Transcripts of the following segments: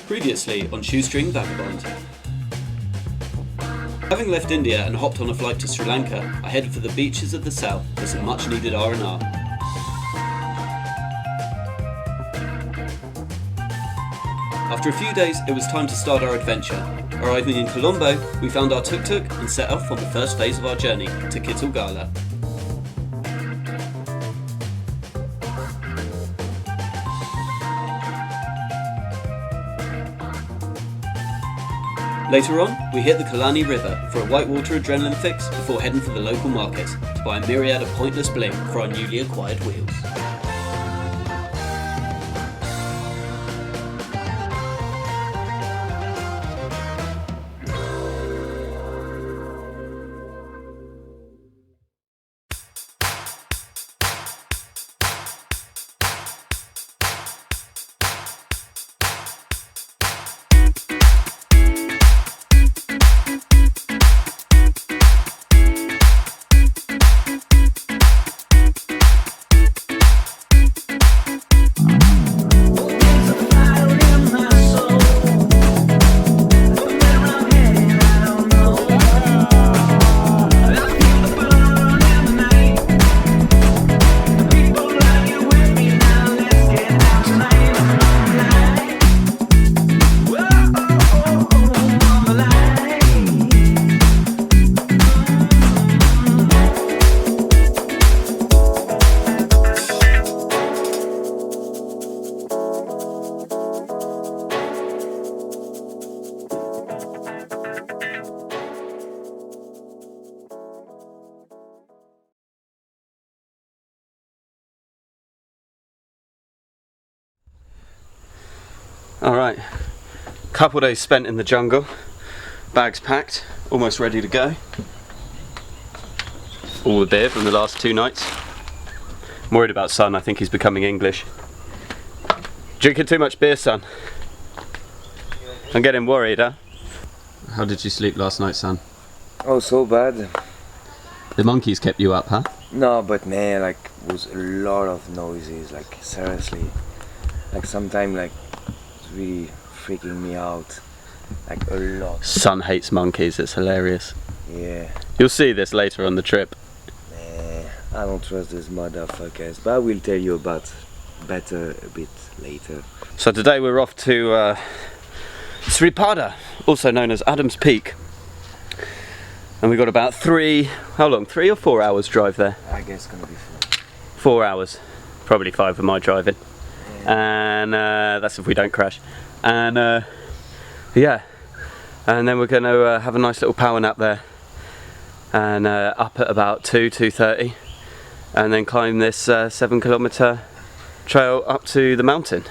Previously on Shoestring Vagabond. Having left India and hopped on a flight to Sri Lanka, I headed for the beaches of the south for some much needed R&R. After a few days, it was time to start our adventure. Arriving in Colombo, we found our Tuk Tuk and set off on the first phase of our journey to Kitulgala. Later on, we hit the Kalani River for a whitewater adrenaline fix before heading for the local market to buy a myriad of pointless bling for our newly acquired wheels. Alright, couple days spent in the jungle, bags packed, almost ready to go. All the beer from the last 2 nights. I'm worried about Son, I think he's becoming English. Drinking too much beer, Son? I'm getting worried, huh? How did you sleep last night, Son? Oh, so bad. The monkeys kept you up, huh? No, but man, like, it was a lot of noises, like, seriously. Like, sometimes, like, it's really freaking me out. Like, a lot. Son hates monkeys, it's hilarious. Yeah. You'll see this later on the trip. Man, I don't trust these motherfuckers, but I will tell you about better a bit later. So today we're off to Sri Pada, also known as Adam's Peak. And we got about 3 or 4 hours drive there? I guess it's gonna be fun. 4 hours, probably 5 with my driving. And that's if we don't crash. And yeah, and then we're going to have a nice little power nap there, and up at about 2:30, and then climb this 7-kilometre trail up to the mountain.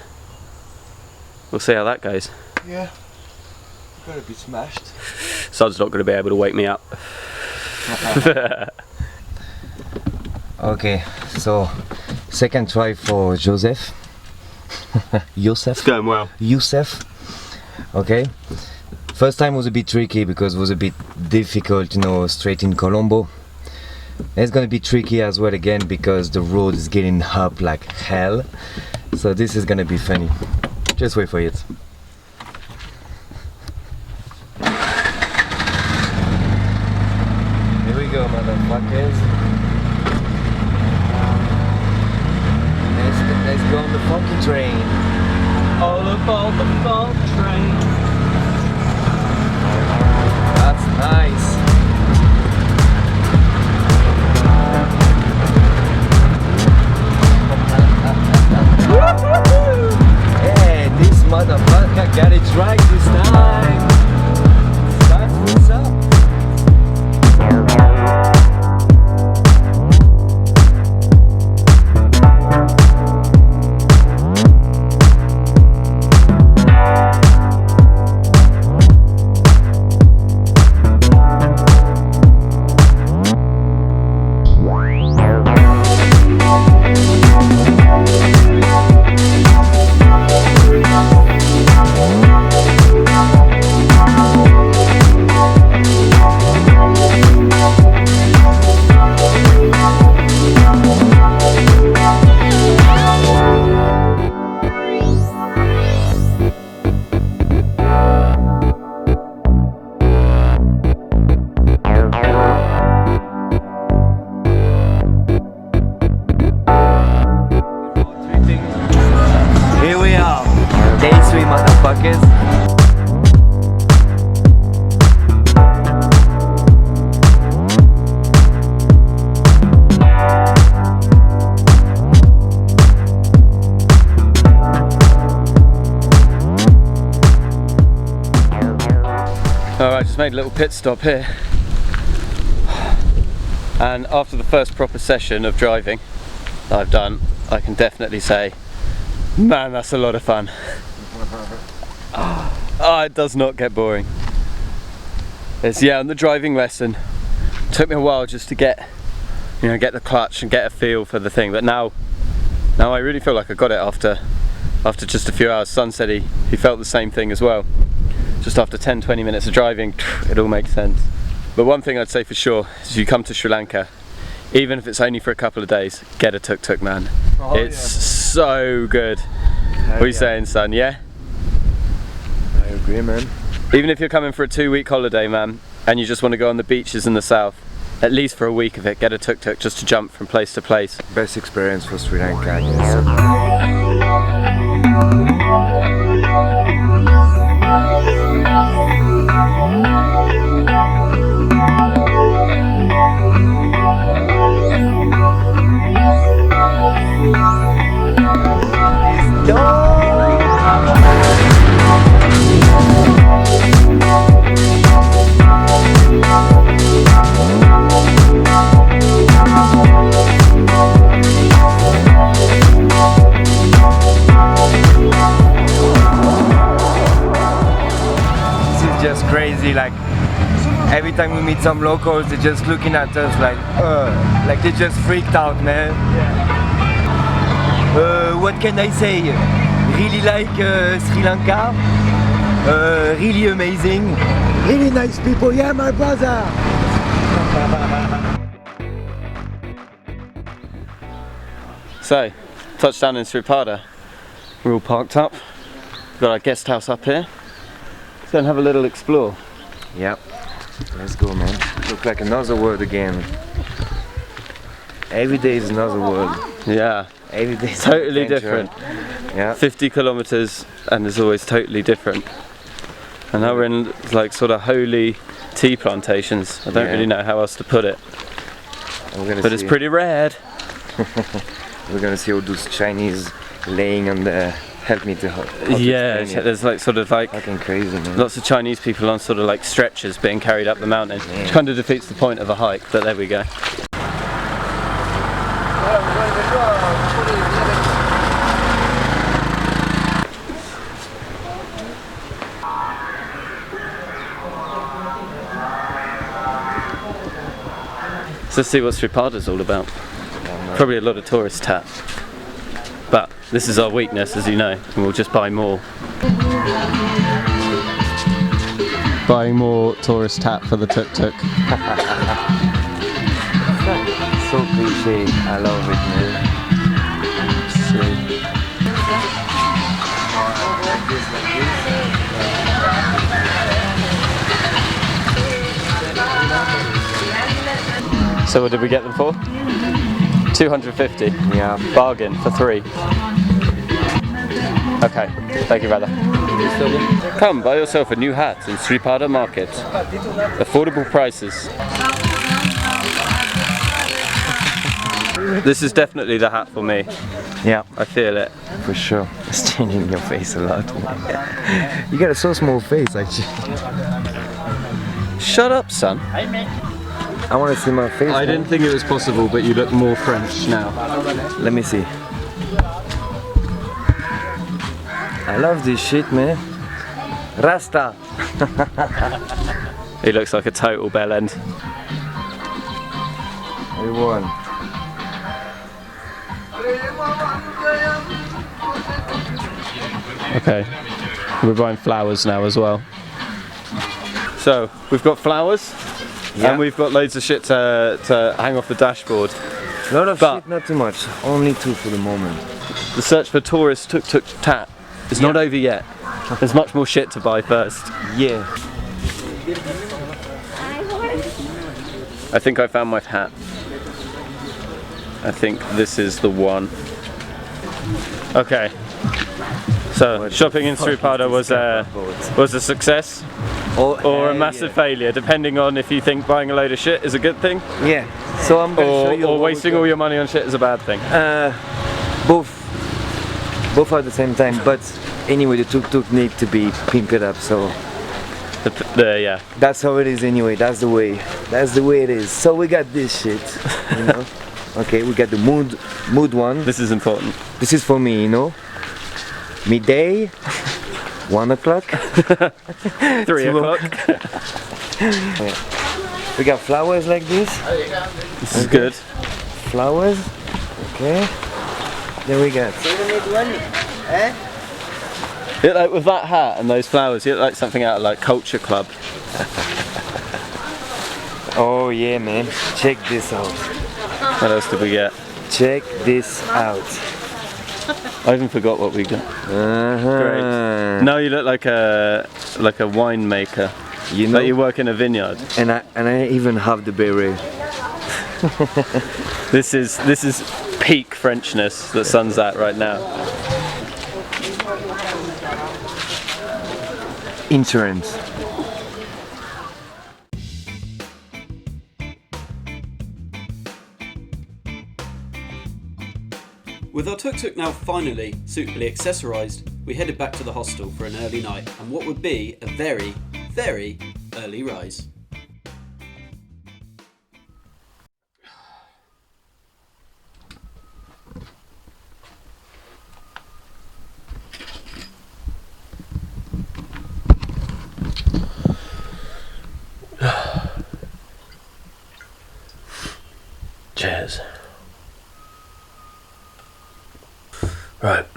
We'll see how that goes. Yeah, gonna be smashed. Son's not going to be able to wake me up. Okay, so second try for Joseph. Youssef. It's going well. Youssef. Okay. First time was a bit tricky because it was a bit difficult, you know, straight in Colombo. And it's gonna be tricky as well again because the road is getting up like hell. So this is gonna be funny. Just wait for it. Here we go, motherfuckers. Let's go on the funky train. All aboard the funk train. That's nice. Hey, this motherfucker got it right this time. That's what's up. motherfuckers. Alright, just made a little pit stop here. And after the first proper session of driving that I've done, I can definitely say, man, that's a lot of fun. Oh, it does not get boring. Yeah, on the driving lesson, it took me a while just to get, you know, get the clutch and get a feel for the thing. But now I really feel like I got it after just a few hours. Son said he felt the same thing as well. Just after 10-20 minutes of driving, it all makes sense. But one thing I'd say for sure is if you come to Sri Lanka, even if it's only for a couple of days, get a tuk-tuk, man. Oh, it's so good. What are you saying, son? Yeah? I agree, man. Even if you're coming for a 2-week holiday, man, and you just want to go on the beaches in the south, at least for a week of it, get a tuk-tuk just to jump from place to place. Best experience for Sri Lanka, I guess. Just crazy, like every time we meet some locals, they're just looking at us like they just freaked out, man. What can I say? Really like Sri Lanka, really amazing, really nice people. Yeah, my brother. So, touchdown in Sripada. We're all parked up. We've got our guest house up here. Let's go and have a little explore. Yep, let's go, man. Look like another world again. Every day is another world. Yeah. Every day is totally an adventure. different. Yeah. 50 kilometers and it's always totally different. And now we're in like sort of holy tea plantations. I don't really know how else to put it. But it's pretty red. We're gonna see all those Chinese laying on the help me to yeah, there's like sort of like fucking crazy, man. Lots of Chinese people on sort of like stretchers being carried up the mountain, which kind of defeats the point of a hike, but there we go. So let's see what Sripada's all about. Probably a lot of tourist tap. But this is our weakness, as you know, and we'll just buy more. Buying more tourist tap for the tuk-tuk. So cliche, I love it, man. So what did we get them for? 250. Yeah. Bargain for 3. Okay, thank you, brother. Come buy yourself a new hat in Sripada Market. Affordable prices. This is definitely the hat for me. Yeah, I feel it. for sure. It's changing your face a lot. You got a so small face, actually. Shut up, son. I want to see my face. I didn't think it was possible, but you look more French now. Let me see. I love this shit, man. Rasta. He looks like a total bell end. Everyone. Okay, we're buying flowers now as well. So, we've got flowers, and we've got loads of shit to hang off the dashboard. A lot of shit, not too much. Only 2 for the moment. The search for tourist tuk-tuk tap is not over yet. There's much more shit to buy first. Yeah. I think I found my hat. I think this is the one. Okay. So shopping in Sri Lanka was a success or a massive failure, depending on if you think buying a load of shit is a good thing. Yeah. So I'm gonna show you. Or wasting all your money on shit is a bad thing. Both at the same time. But anyway, the tuk-tuk need to be pimped up. So yeah. that's how it is anyway. That's the way. That's the way it is. So we got this shit, you know. Okay, we got the mood one. This is important. This is for me, you know. Midday, 1 o'clock, 3 o'clock. Yeah. We got flowers like this. This is good. Flowers. Okay. Then we got. You look like with that hat and those flowers, you look like something out of like Culture Club. Oh yeah, man. Check this out. What else did we get? Check this out. I even forgot what we got. Great. Now you look like a winemaker. You know, like you work in a vineyard. and I even have the beret. This is peak Frenchness that Sun's at right now. Insurance. With our tuk-tuk now finally suitably accessorised, we headed back to the hostel for an early night and what would be a very, very early rise. Cheers. Right,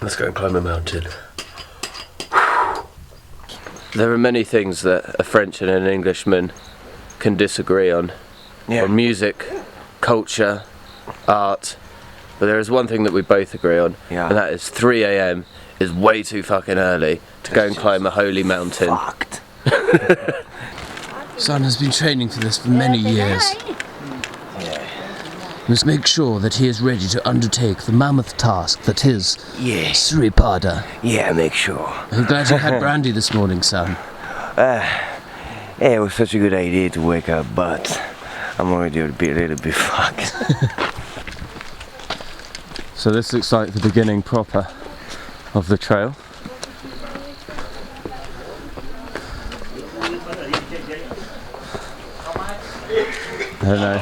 let's go and climb a mountain. There are many things that a French and an Englishman can disagree on. Yeah. On music, culture, art. But there is one thing that we both agree on, Yeah. and that is 3 AM is way too fucking early to go and climb a holy mountain. Fucked. Son has been training for this for many years. Must make sure that he is ready to undertake the mammoth task that is Sri Lanka. Yeah, make sure. I'm glad you had brandy this morning, son. Yeah, it was such a good idea to wake up, but I'm already a little bit fucked. So this looks like the beginning proper of the trail. I don't know.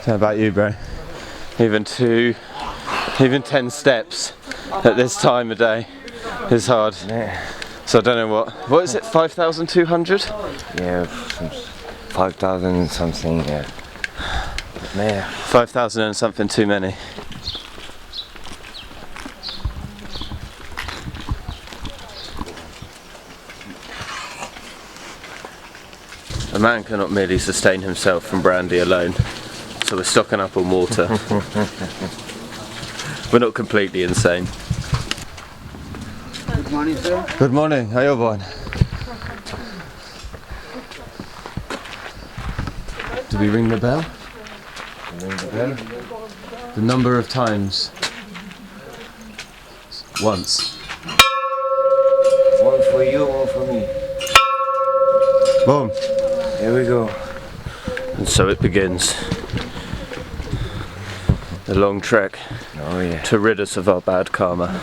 How about you, bro? Even 10 steps at this time of day is hard. Yeah. So I don't know what is it, 5,200? Yeah, 5,000 and something, yeah. Man. 5,000 and something too many. A man cannot merely sustain himself from brandy alone. So we're stocking up on water. We're not completely insane. Good morning, sir. Good morning, how you doing? Do we ring the bell? Ring the bell? The number of times. Once. One for you, one for me. Boom. Here we go. And so it begins. The long trek Oh yeah. to rid us of our bad karma.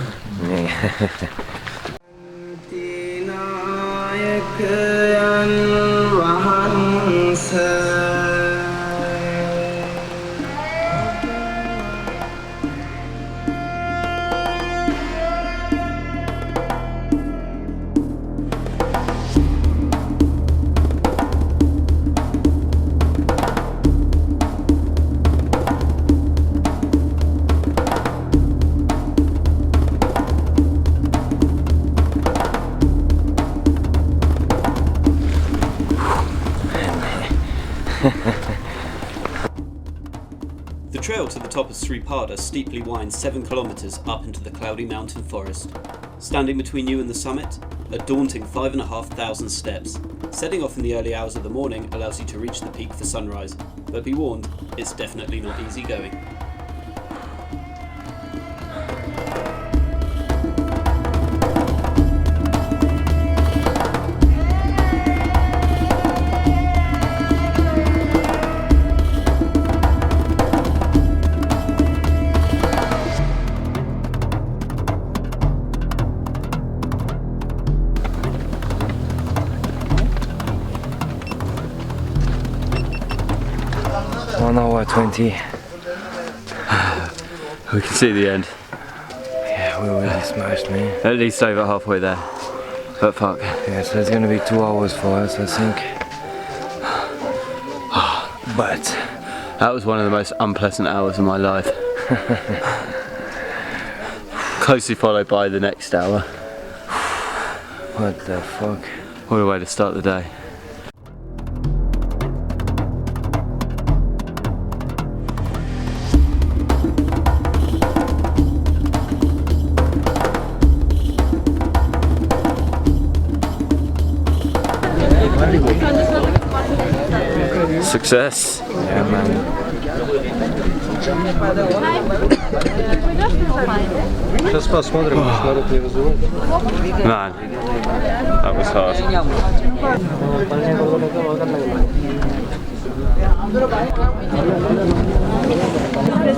The trail to the top of Sri Lanka steeply winds 7 kilometres up into the cloudy mountain forest. Standing between you and the summit, a daunting 5,500 steps. Setting off in the early hours of the morning allows you to reach the peak for sunrise, but be warned, it's definitely not easy going. 1 hour 20. We can see the end. Yeah, we're really smashed, man. At least over halfway there. But fuck. Yeah, so it's gonna be 2 hours for us, I think. But that was one of the most unpleasant hours of my life. Closely followed by the next hour. What the fuck? What a way to start the day. Success. Yeah, man. Man, that was hard.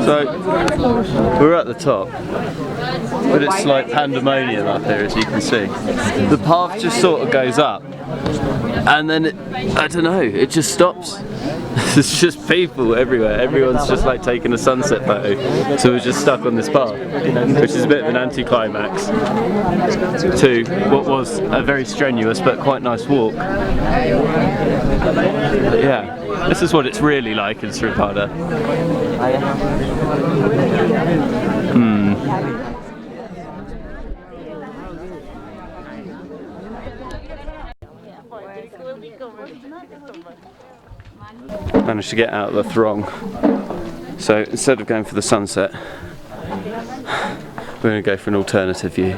So, we're at the top, but it's like pandemonium up here, as you can see. The path just sort of goes up, and then I don't know, it just stops. There's just people everywhere. Everyone's just like taking a sunset photo. So we're just stuck on this path, which is a bit of an anticlimax to what was a very strenuous but quite nice walk. But yeah, this is what it's really like in Sri Lanka. Managed to get out of the throng. So instead of going for the sunset, we're going to go for an alternative view.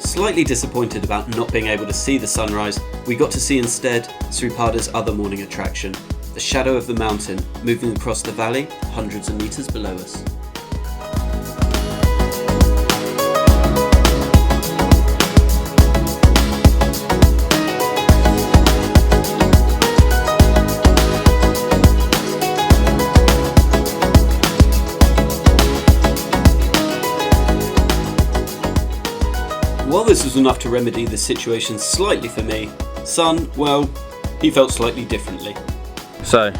Slightly disappointed about not being able to see the sunrise, we got to see instead Sri Lanka's other morning attraction, the shadow of the mountain moving across the valley hundreds of metres below us. While this was enough to remedy the situation slightly for me, Sun, well, he felt slightly differently. So,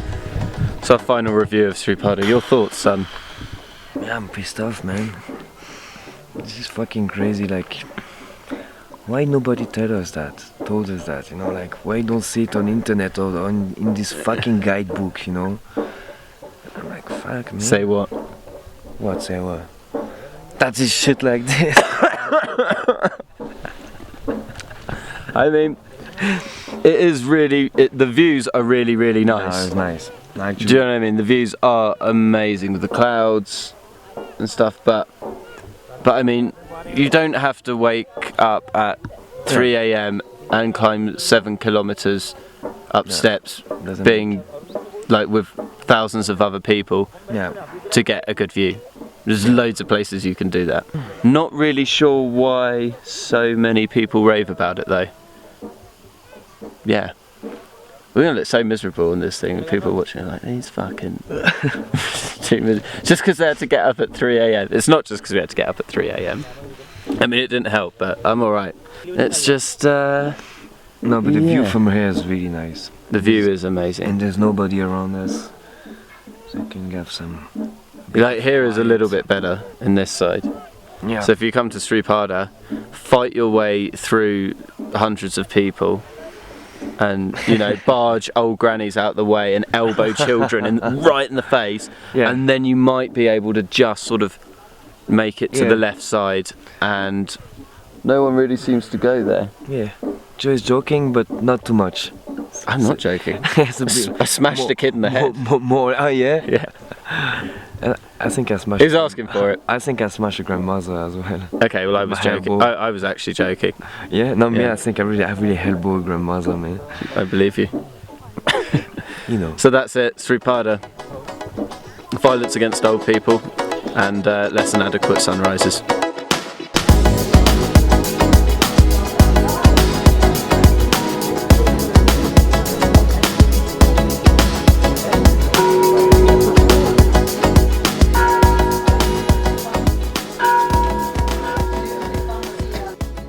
it's our final review of Sri Lanka. Your thoughts, son? Yeah, I'm pissed off, man. This is fucking crazy. Like, why nobody told us that? You know, like, why don't see it on internet or in this fucking guidebook? You know? I'm like, fuck, man. Say what? What? Say what? That is shit like this. I mean, it is really. The views are really, really nice. No, it's nice. Actually. Do you know what I mean? The views are amazing with the clouds and stuff, but I mean, you don't have to wake up at 3 a.m. and climb 7 kilometers up steps, being like with thousands of other people to get a good view. There's loads of places you can do that. Not really sure why so many people rave about it though. Yeah. We're gonna look so miserable in this thing, and people watching are like, these fucking just because they had to get up at 3 a.m. It's not just because we had to get up at 3 a.m. I mean, it didn't help, but I'm alright. It's just no, but the view from here is really nice. The view is amazing. And there's nobody around us, so you can have some. Like here is a little bit better in this side. Yeah. So if you come to Sri Lanka, fight your way through hundreds of people, and you know, barge old grannies out the way and elbow children right in the face, and then you might be able to just sort of make it to the left side, and no one really seems to go there. Yeah. Joe is joking, but not too much. I'm not joking. I smashed a kid in the head. More. Oh yeah. Yeah. I think I smashed. He's asking for it. I think I smashed a grandmother as well. Okay, well I was My joking. elbow. I was actually joking. Yeah, no, me. Yeah. I think I really elbowed grandmother, man. I believe you. You know. So that's it, Sripada. Violence against old people and less than adequate sunrises.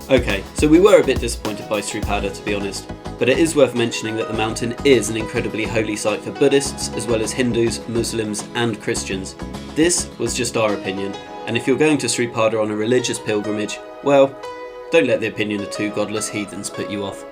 Okay, so we were a bit disappointed by Sripada, to be honest, but it is worth mentioning that the mountain is an incredibly holy site for Buddhists as well as Hindus, Muslims and Christians. This was just our opinion, and if you're going to Sripada on a religious pilgrimage, well, don't let the opinion of two godless heathens put you off.